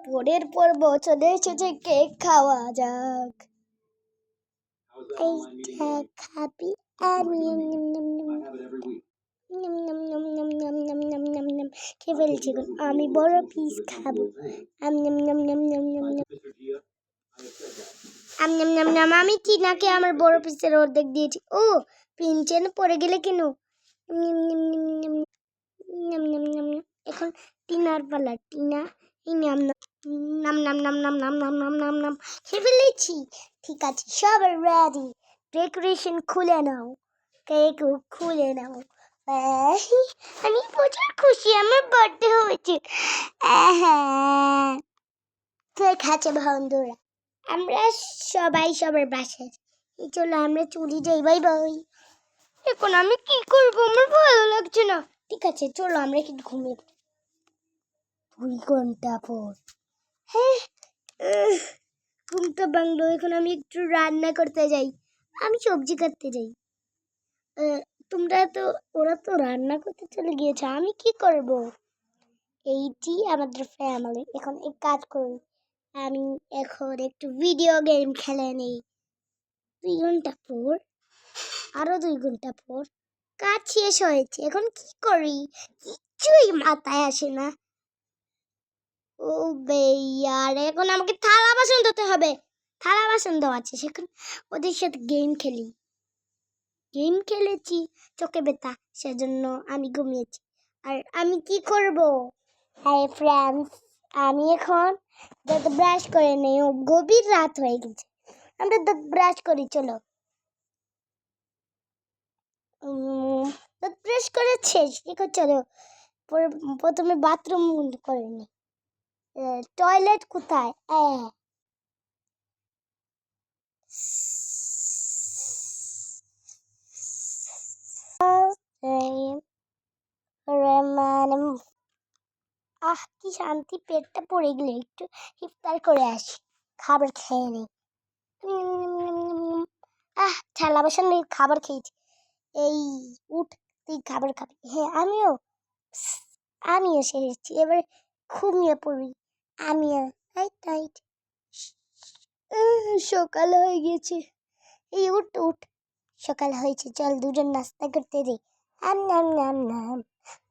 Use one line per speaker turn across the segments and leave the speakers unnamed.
পরের পর্ব চলে এসেছে, কেক খাওয়া যাক। এইটা খাবি? আমি খেয়ে ফেলছি, আমি বড় পিস খাবো। আমি টিনাকে আমার বড় পিসের অর্ধেক দিয়েছি। ও পিনচেন পড়ে গেলে কেন? এখন টিনার পালা। টিনা নাম নাম নাম নাম নাম নাম নাম নাম নাম খেয়ে ফেলেছি। ঠিক আছে, সবাই রেডি। ডেকোরেশন খুলে নাও, কেক খুলে নাও। আমি প্রচুর খুশি, আমার বার্থডে হয়েছে। কেক আছে বন্ধুরা, আমরা সবাই সবার বাসায়। চলো আমরা চলে যাই, বাই বাই। এখন আমি কি করবো, আমার ভালো লাগছে না। ঠিক আছে চলো আমরা একটু ঘুমিয়ে পড়ি। 2 ঘন্টা পর হ্যাঁ ঘুমটা ভাঙলো। এখন আমি একটু রান্না করতে যাই, আমি সবজি কাটতে যাই। ওরা তো রান্না করতে চলে গিয়েছে, আমি কি করব? এইটি আমাদের ফ্যামিলি। এখন এক কাজ করি, আমি এখন একটু ভিডিও গেম খেলে নেই। 2 ঘন্টা পর, আরো 2 ঘন্টা পর কাজ শেষ হয়েছে। এখন কি করি কিছুই মাথায় আসে না। ও বেয়ার, এখন আমাকে থালা বাসন ধুতে হবে। থালা বাসন দেওয়া আছে, সেখানে ওদের সাথে গেম খেলি। গেম খেলেছি, চোখে ব্যথা, সেজন্য আমি ঘুমিয়েছি। আর আমি কি করব? হাই ফ্রেন্ডস, আমি এখন দাঁত ব্রাশ করে নেই। গভীর রাত হয়ে গেছে, আমরা দাঁত ব্রাশ করি। চলো দাঁত ব্রাশ করে শেষ। ঠিক আছে, চলো প্রথমে বাথরুম করে নি। টয়লেট কোথায়? কি শান্তি, পেটটা পড়ে গেলে একটু ইফতার করে আসি, খাবার খেয়ে নেই। থালা বাসন খাবার খেয়েছি। এই উঠ, তুই খাবার খাবি? হ্যাঁ আমিও সেরেছি, এবার ঘুমিয়ে পড়ি। আমিও রাইট। সকাল হয়ে গেছে। এই উঠ উঠ, সকাল হয়েছে, চল দুজন নাস্তা করতে যাই।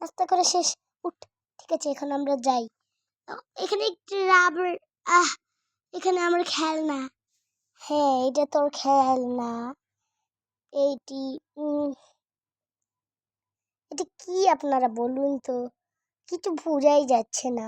নাস্তা করে শেষ, উঠ। ঠিক আছে, এখন আমরা যাই। এখানে একটু রাবার, এখানে আমার খেলনা। হ্যাঁ, এটা তোর খেলনা। এইটি এটা কি আপনারা বলুন তো, কিছু বোঝাই যাচ্ছে না।